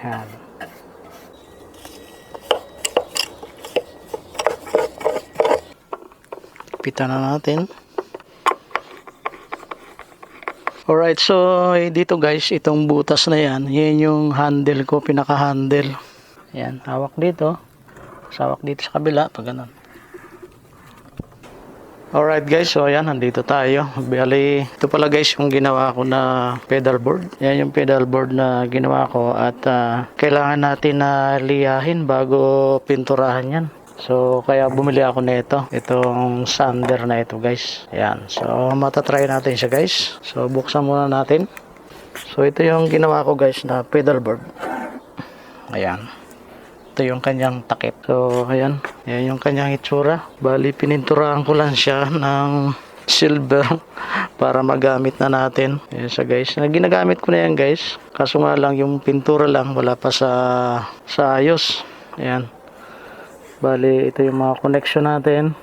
Yan. Pitan na natin. Alright, so dito guys, itong butas na yan, yan yung handle ko, pinaka-handle. Yan, hawak dito. Hawak dito sa kabila, pag ganun. Alright guys, so ayan, nandito tayo. Bali, ito pala guys yung ginawa ko na pedal board. Yan yung pedal board na ginawa ko at kailangan natin na liyahin bago pinturahan yan. So, kaya bumili ako nito. Itong sander na ito guys. Ayan, so matatry natin siya guys. So, buksan muna natin. So, ito yung ginawa ko guys na pedal board. Ayan. Ito yung kanyang takip. So, ayan. Ayan yung kanyang itsura. Bali, pininturahan ko lang siya ng silver para magamit na natin. Ayan siya guys. Ginagamit ko na yan guys. Kaso nga lang yung pintura lang wala pa sa ayos. Ayan. Bali, ito yung mga connection natin.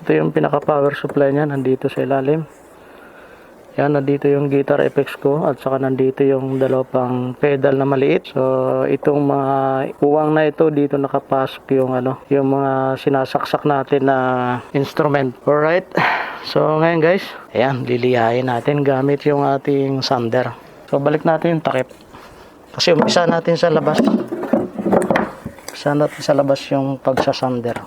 Ito yung pinaka power supply niya. Nandito sa ilalim. Yan, nandito yung guitar effects ko at saka nandito yung dalawa pang pedal na maliit. So, itong mga uwang na ito, dito nakapasok yung yung mga sinasaksak natin na instrument. Alright. So, ngayon guys, ayan, liliyahin natin gamit yung ating sander. So, balik natin yung takip. Kasi umpisa natin sa labas. Umpisa natin sa labas yung pagsasander.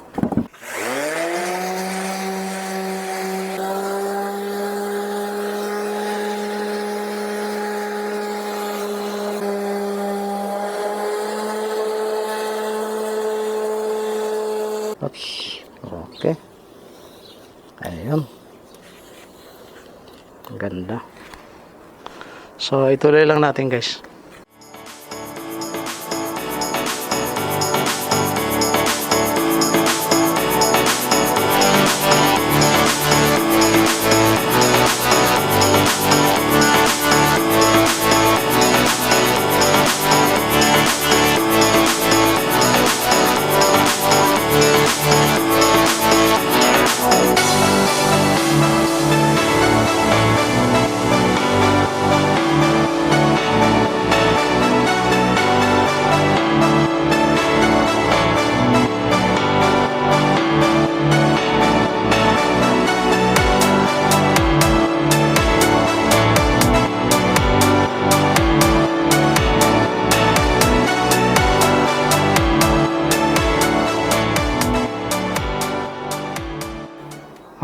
Oops. Okay. Ayun. Ang ganda. So, ituloy lang natin guys.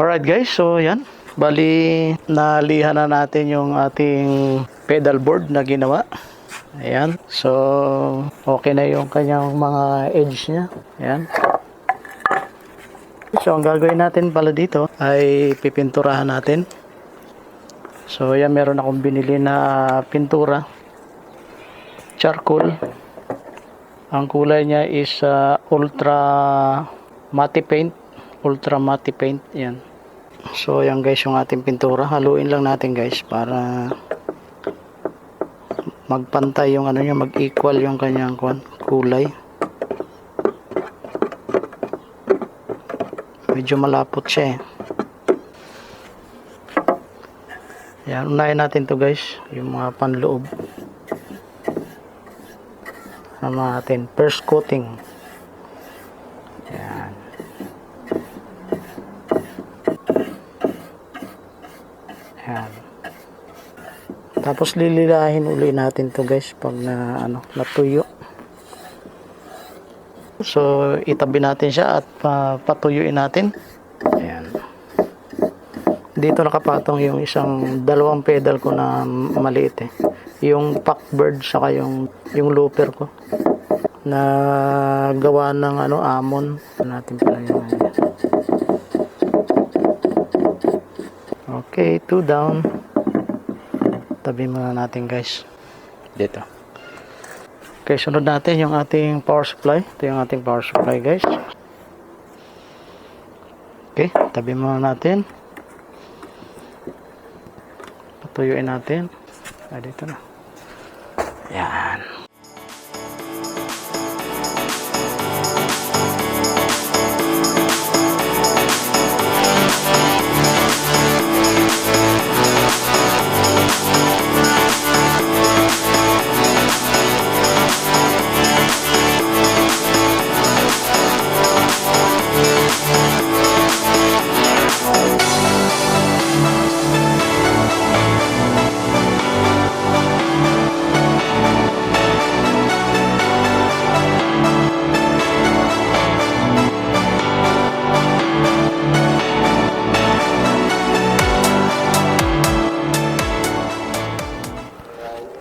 Alright guys, so yan. Bali, nalihan na natin yung ating pedal board na ginawa. Ayan. So, okay na yung kanyang mga edge niya. Ayan. So, ang gagawin natin pala dito ay pipinturahan natin. So, yan, meron akong binili na pintura. Charcoal. Ang kulay niya is ultra matte paint. Ultra matte paint. Ayan. So, yan guys yung ating pintura. Haluin lang natin guys para magpantay yung niya, mag-equal yung kanyang kulay. Medyo malapot siya eh. Yan, unahin natin to guys, yung mga panloob. Sama natin, first coating. Yan. Yan. Tapos lililahin uli natin to guys pag natuyo. So itabi natin siya at patuyuin natin. Ayan. Dito nakapatong yung dalawang pedal ko na maliit eh. Yung Packbird saka yung looper ko na gawa ng Amon natin pala yung okay, 2 down. Tabi muna natin guys dito. Okay, sunod natin yung ating power supply. Ito yung ating power supply guys. Okay, tabi muna natin. Patuyuin natin. Dito na. Yan.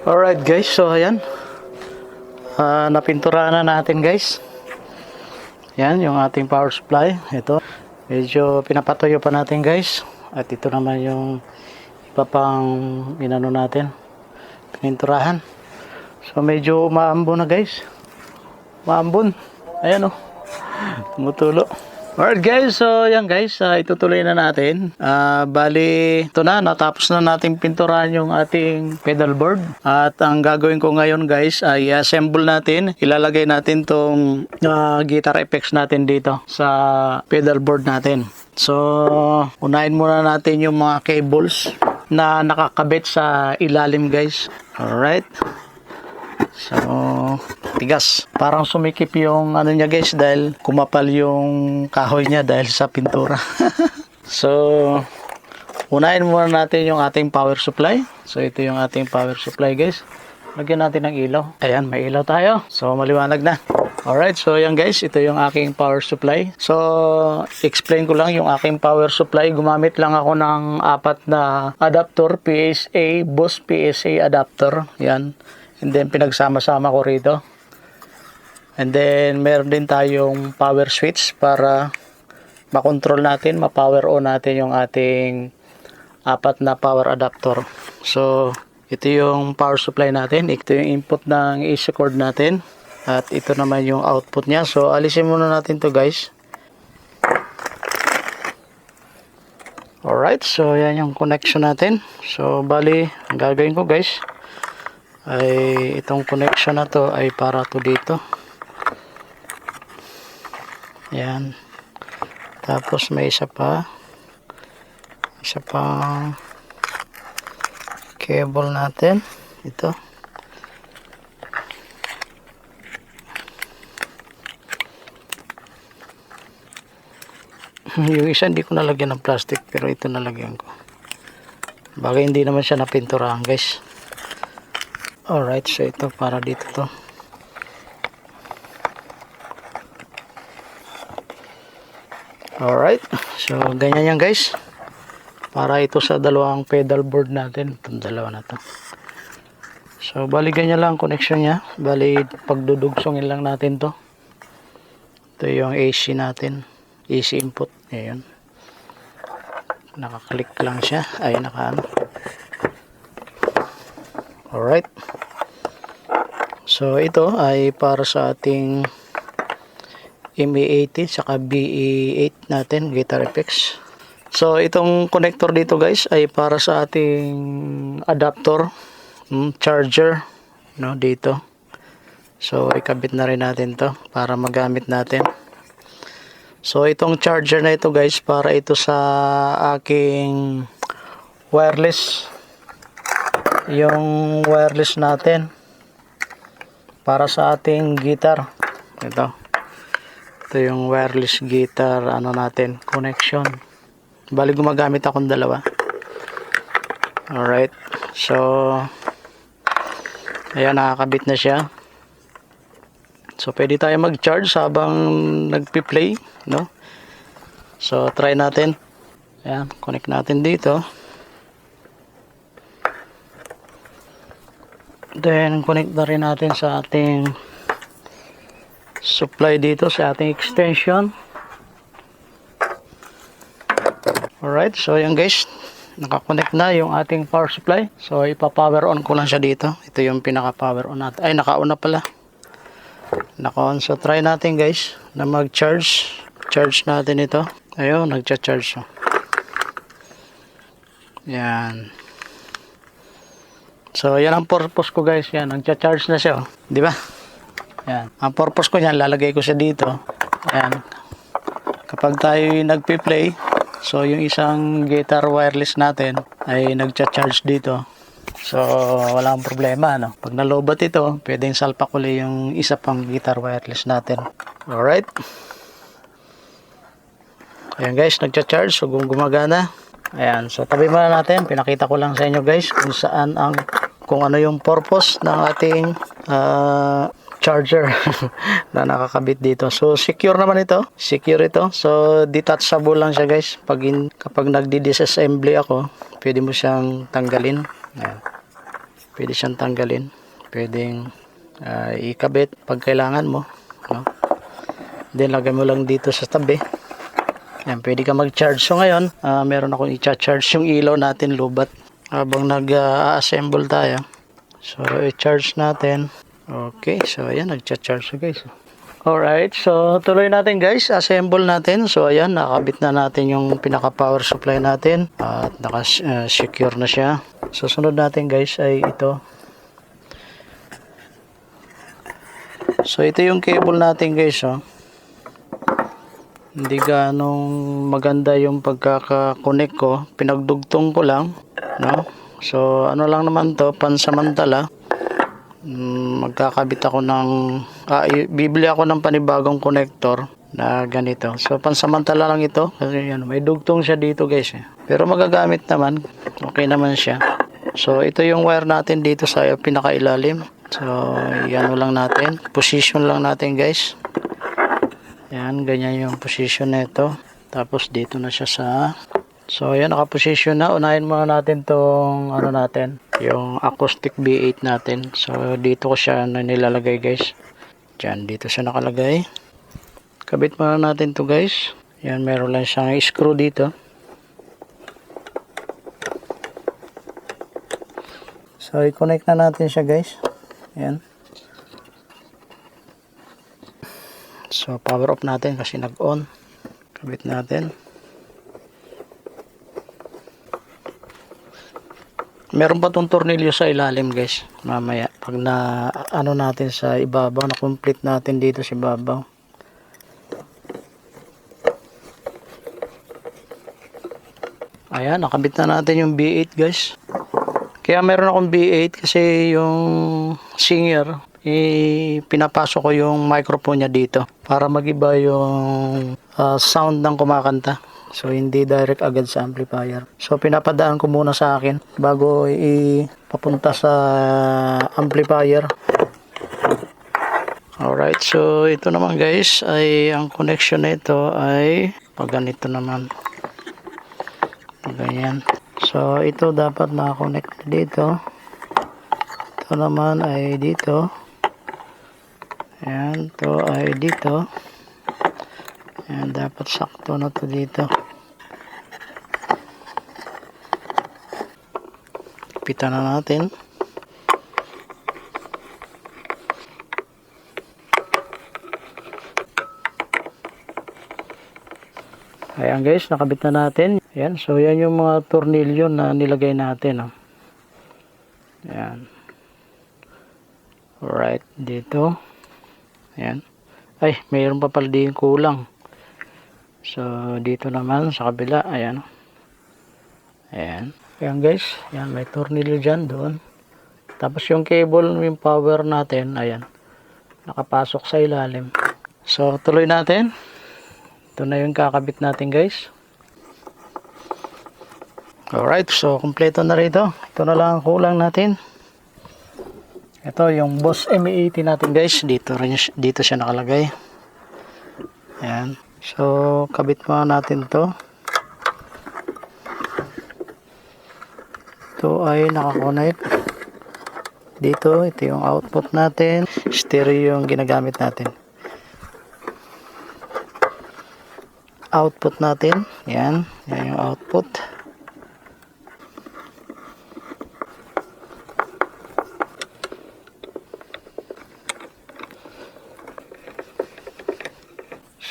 Alright guys, so ayan. Napinturahan na natin guys. Yan yung ating power supply. Ito. Medyo pinapatuyo pa natin guys. At ito naman yung iba pang inano natin. Pininturahan. So medyo umaambon na guys. Umaambon. Ayan o. Tumutulo. Alright guys, so yan guys, itutuloy na natin. Bali, ito na, natapos na natin pinturahan yung ating pedal board. At ang gagawin ko ngayon guys ay assemble natin. Ilalagay natin tong guitar effects natin dito sa pedal board natin. So, unahin muna natin yung mga cables na nakakabit sa ilalim guys. Alright. So, tigas. Parang sumikip yung ano niya guys dahil kumapal yung kahoy niya dahil sa pintura. So, unahin muna natin yung ating power supply. So, ito yung ating power supply guys. Lagyan natin ng ilaw. Ayan, may ilaw tayo. So, maliwanag na. Alright, so yan guys, ito yung aking power supply. So, explain ko lang yung aking power supply. Gumamit lang ako ng 4 na adapter, PSA, Bose PSA adapter. Yan. And then, pinagsama-sama ko rito. And then, meron din tayong power switch para makontrol natin, ma-power on natin yung ating 4 na power adapter. So, ito yung power supply natin. Ito yung input ng AC cord natin. At ito naman yung output niya. So, alisin muna natin to guys. Alright, so yan yung connection natin. So, bali, ang gagawin ko guys, ay itong connection na to ay para to dito. Yan. Tapos may isa pang cable natin. Ito. Yung isa hindi ko nalagyan ng plastic pero ito nalagyan ko. Bagay hindi naman siya napinturahan guys. Alright, so ito para dito to. Alright, so ganyan yan guys. Para ito sa dalawang pedal board natin. Itong dalawa na to. So bali ganyan lang ang connection nya. Bali pagdudugsongin lang natin to. Ito yung AC natin. AC input. Ayan. Nakaklik lang siya. Ay nakaano. Alright. So ito ay para sa ating ME80 saka BE8 natin, guitar effects. So itong connector dito guys ay para sa ating adapter, charger, no, dito. So ikabit na rin natin to para magamit natin. So itong charger na ito guys, para ito sa aking wireless, yung wireless natin para sa ating guitar. Ito yung wireless guitar ano natin, connection. Bali gumagamit akong dalawa. Alright, so ayan, nakakabit na siya. So pwede tayo mag-charge habang nagpi-play, no? So try natin. Ayan, connect natin dito. Then connect na rin natin sa ating supply dito, sa ating extension. Alright, so yan guys, nakakonect na yung ating power supply. So ipa-power on ko lang siya dito. Ito yung pinaka-power on natin. Ay, naka-on na pala. Naka-on. So try natin guys na mag-charge. Charge natin ito. Ayun, nagcha-charge siya. Yan. So yan ang purpose ko guys. Yan, nagcha-charge na siya, oh. Di ba? Yan. Ang purpose ko yan, lalagay ko siya dito. Yan. Kapag tayo nagpi-play, so yung isang guitar wireless natin ay nagcha-charge dito. So walang problema, no? Pag nalobat ito, pwedeng salpak uli yung isa pang guitar wireless natin. Alright. Ayan guys, nagcha-charge. So gumagana. Ayan. So tabi muna natin. Pinakita ko lang sa inyo guys kung ano yung purpose ng ating charger na nakakabit dito. So secure naman ito. Secure ito. So detachable lang siya guys. Kapag nagdi-disassembly ako, pwede mo siyang tanggalin. Ayan. Pwede siyang tanggalin. Pwedeng ikabit pag kailangan mo. No? Then lagay mo lang dito sa tabi. Yan, pwede ka mag-charge. So ngayon, meron akong i-charge yung ilaw natin lubat habang nag-assemble tayo. So i-charge natin. Okay, so ayan, nag-charge guys. Alright, so tuloy natin guys, assemble natin. So ayan, nakabit na natin yung pinaka power supply natin at naka-secure na siya. Susunod natin guys ay ito. So ito yung cable natin guys, oh. Hindi ganong maganda yung pagkaka-connect ko, pinagdugtong ko lang, no? So ano lang naman to, pansamantala. Magkakabit ako ng bibili ako ng panibagong connector na ganito. So pansamantala lang ito kasi yan, may dugtong siya dito guys, eh. Pero magagamit naman, okay naman siya. So ito yung wire natin dito sa pinakailalim. So yan lang natin, position lang natin guys. Yan, ganyan yung position nito. Tapos dito na siya sa, so ayan, nakaposition na. Unahin muna natin tong ano natin, yung acoustic B8 natin. So dito ko siya nilalagay guys. Diyan, dito siya nakalagay. Kabit muna natin to guys. Yan, meron lang siyang screw dito. So i-connect na natin siya guys. Yan. So power off natin kasi nag-on. Kabit natin. Meron pa tong tornilyo sa ilalim guys. Mamaya pag na ano natin sa ibabaw, na complete natin dito sa ibabaw. Ayan, nakabit na natin yung B8 guys. Kaya meron akong B8 kasi yung singer, pinapasok ko yung microphone niya dito para magiba yung sound ng kumakanta. So hindi direct agad sa amplifier. So pinapadaan ko muna sa akin bago ipapunta sa amplifier. Alright, so ito naman guys ay ang connection nito ay pag ganito naman. Ganyan. So ito dapat na-connect dito. Ito naman ay dito. Ayan, ito ay dito. Ayan, dapat sakto na to dito. Pitan na natin. Ayan guys, nakabit na natin. Ayan, so yan yung mga tornilyo na nilagay natin. Oh. Ayan. Alright, dito. Ayan. Ay, mayroon pa pala din kulang. So, dito naman sa kabila, ayan. Ayan. Ayan guys, ayan, may tornilyo dyan doon. Tapos yung cable, yung power natin, ayan, nakapasok sa ilalim. So, tuloy natin. Ito na yung kakabit natin guys. Alright, so kompleto na rito. Ito na lang ang kulang natin. Ito yung Boss M80 natin guys. Dito siya nakalagay. Ayan. So, kabit muna natin to. Ito ay nakakonect. Dito, ito yung output natin. Stereo yung ginagamit natin. Output natin. Yan. Yan yung output.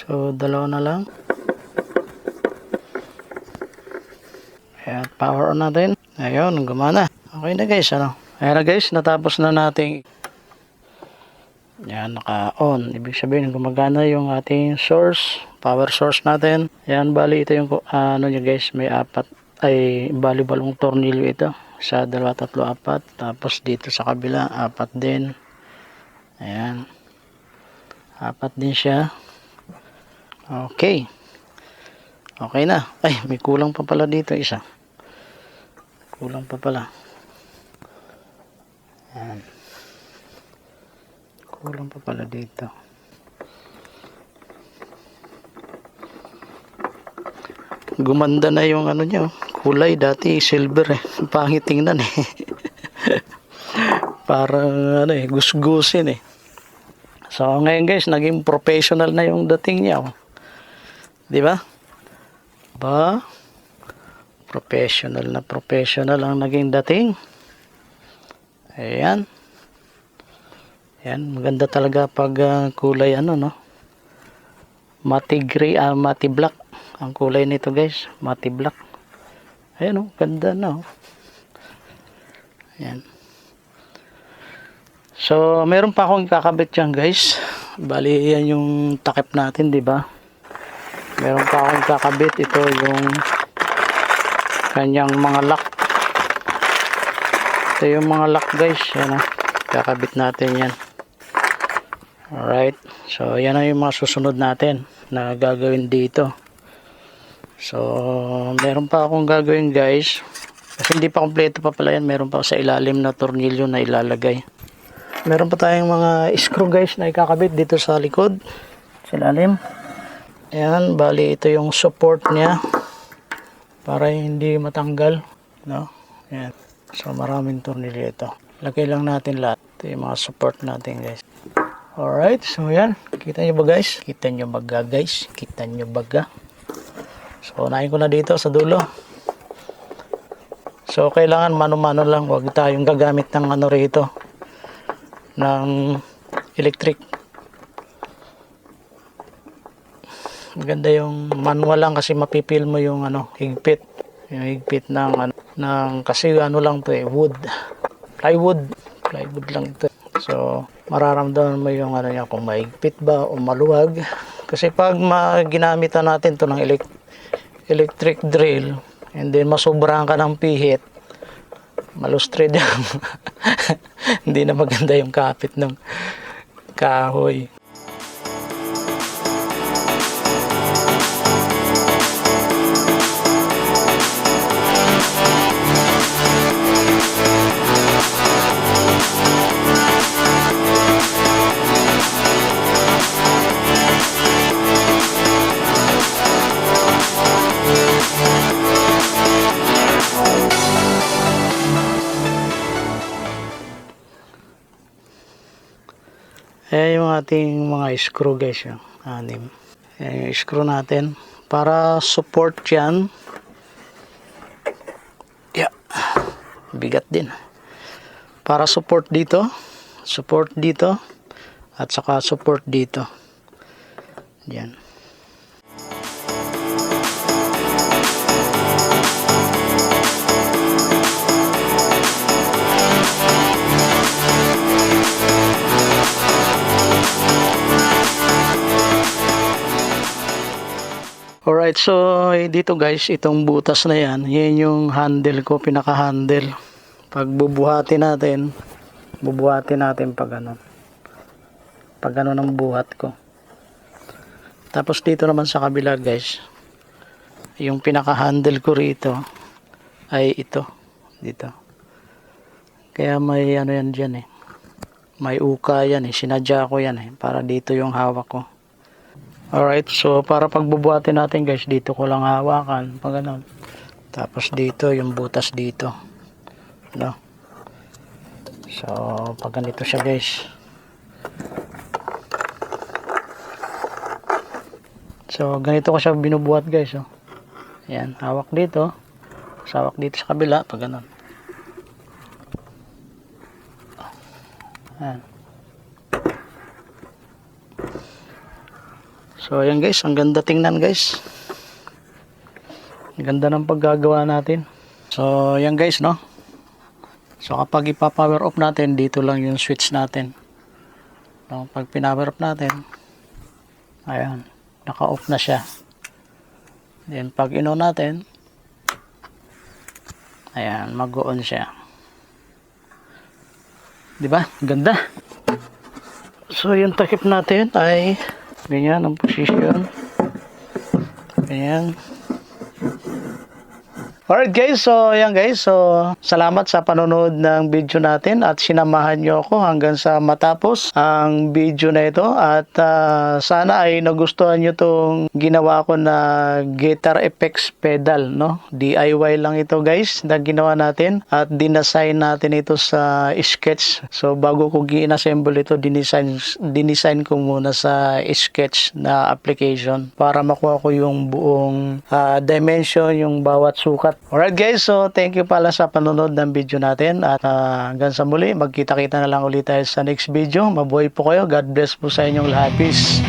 So, dalawa na lang. Ayan, power on natin. Ayun, gumana. Okay na guys, ano? Ayan na guys, natapos na natin. Ayan, naka-on. Ibig sabihin, gumagana yung ating source, power source natin. Ayan, bali ito yung, ano nyo guys, may apat, ay, bali balong tornilyo ito. Sa 2, 3, 4. Tapos dito sa kabila, 4 din. Ayan. 4 din siya. Okay. Okay na. Ay, may kulang pa pala dito isa. Kulang pa pala. Ayan. Kulang pa pala dito. Gumanda na yung ano nyo. Kulay dati silver eh. Pangit tingnan eh. Parang ano gusgusin eh. So ngayon guys, naging professional na yung dating niya. Oh. Di ba? Ba? Professional na professional ang naging dating. Ayan. Ayan, maganda talaga pag kulay ano no. Mati gray, mati black. Ang kulay nito guys, mati black. Ayan oh, ganda na oh. Ayan. So, meron pa akong kakabit dyan guys. Bali, yan yung takip natin, di ba? Meron pa akong kakabit. Ito yung kanyang mga lock. Ito yung mga lock guys. Yan oh. Kakabit natin yan. Alright. So, yan ang yung mga susunod natin na gagawin dito. So, meron pa akong gagawin guys. Kasi hindi pa kompleto pa pala yan. Meron pa sa ilalim na tornilyo na ilalagay. Meron pa tayong mga screw guys na ikakabit dito sa likod. Sa ilalim. Ayan, bali ito yung support niya. Para hindi matanggal. No? Ayan. So, maraming tornilyo ito. Lagay lang natin lahat. Ito yung mga support natin guys. Alright, so yan. Kita nyo ba guys? Kita nyo baga guys? Kita nyo baga? So, unahin ko na dito sa dulo. So, kailangan mano-mano lang. Huwag tayong gagamit ng ano rito. Ng electric. Maganda yung manual lang kasi mapipil mo yung ano, higpit. Yung higpit ng ano, kasi ano lang to wood. Plywood. Plywood lang ito. So, mararamdaman mo yung ano niya kung mahigpit ba o maluwag. Kasi pag ginamitan natin to ng electric drill and then masobrahan ka ng pihit, malustred yan. Hindi na maganda yung kapit ng kahoy. Ayan yung ating mga screw guys. Yung 6. Ayan yung screw natin. Para support yan. Yeah. Bigat din. Para support dito. Support dito. At saka support dito. Yan. Alright, so dito guys, itong butas na yan yung handle ko, pinaka-handle. Pag bubuhatin natin pag ano. Pag ano ng buhat ko. Tapos dito naman sa kabila guys, yung pinaka-handle ko rito ay ito, dito. Kaya may ano yan dyan eh. May uka yan eh, sinadya ko yan eh, para dito yung hawak ko. Alright, so para pagbubuhatin natin guys, dito ko lang hawakan, pag ganun. Tapos dito, yung butas dito. No? So, pag ganito siya guys. So, ganito ko siya binubuhat guys. Oh. Ayan, hawak dito. Hawak dito sa kabila, pag ganun. Ayan. So ayan guys, ang ganda tingnan guys. Ang ganda ng paggagawa natin. So ayan guys no. So kapag ipa-power off natin, dito lang yung switch natin. No, pag pinower off natin, ayan, naka-off na siya. Then pag in-on natin, ayan, mag-on siya. 'Di ba? Ganda. So yung takip natin ay ganyan ang position. Ganyan. Alright guys, so ayan guys, so salamat sa panonood ng video natin at sinamahan nyo ako hanggang sa matapos ang video na ito at sana ay nagustuhan nyo tong ginawa ko na guitar effects pedal, no? DIY lang ito guys na ginawa natin at dinasign natin ito sa sketch. So bago ko gi-assemble ito, dinisign ko muna sa sketch na application para makuha ko yung buong dimension, yung bawat sukat. Alright guys, so thank you pala sa panonood ng video natin at hanggang sa muli, magkita-kita na lang ulit tayo sa next video. Mabuhay po kayo. God bless po sa inyong lahat. Peace.